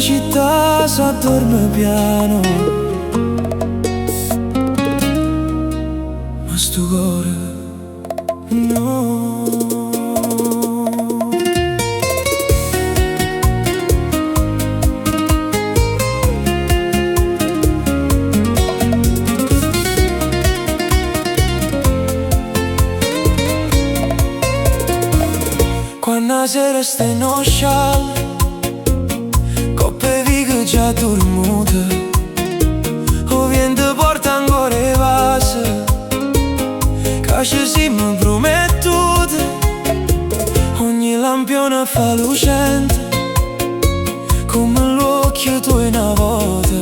città s'addorme piano, ma sto cuore no. Quando sera stai in scial, coppe vighe già dormute, o vento porta ancora i vasi, che ci siamo promettute. Ogni lampione fa lucente, come l'occhio tu una volta,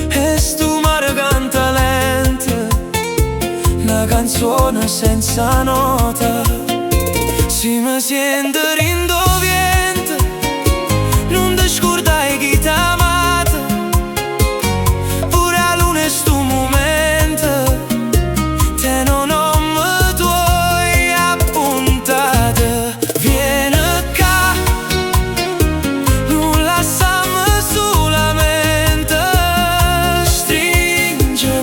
e stu mare canta lenta, una canzone senza nota. Si mi sente rindoviente, non ti scordai chi ti ha amato, pure a luna è sto momento, te non ho mai tuoi appuntate. Vieni qua, non lasciami solamente, stringimi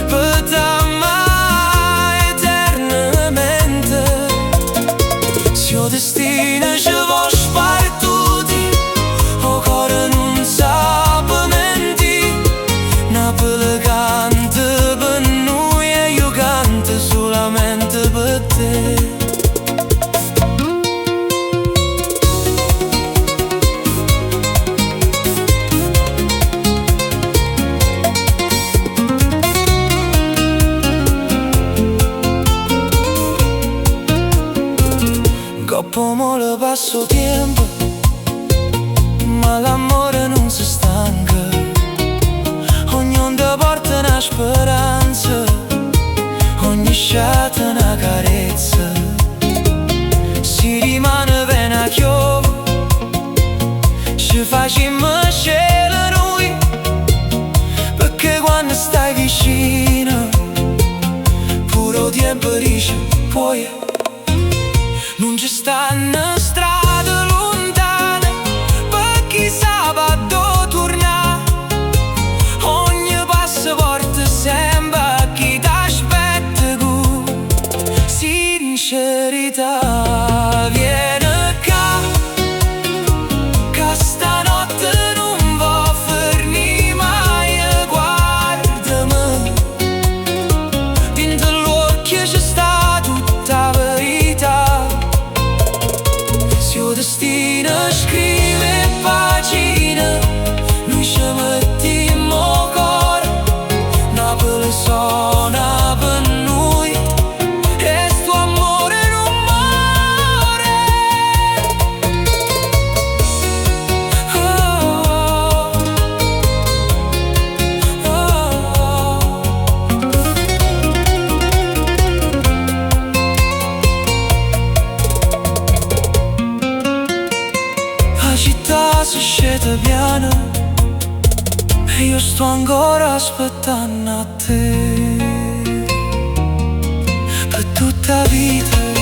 per t'amare eternamente. Il destino ci vuol spartuti, o cuore non sa menti. Napoli canta per noi e io canto solamente per te. Coppo mole passo tempo, ma l'amore non si stanca. Ognuno ti porta una speranza, ogni scelta una carezza. Si rimane bene a chiove, ci facciamo scegliere noi, perché quando stai vicino, pure il tempo dice poi non ci stanno strade lontane per chi sa dove tornare. Ogni passo porta sempre a chi t'aspetta con sincerità. Vieni qua, che stanotte non va fermi mai. Guardami, dentro l'occhio c'è sta tutta la verità. Il destino scrive pagine, noi ci mettiamo cuore. Napoli suona per noi e sto amore non muore. Oh, oh, la città si scende piano e io sto ancora aspettando a te per tutta vita.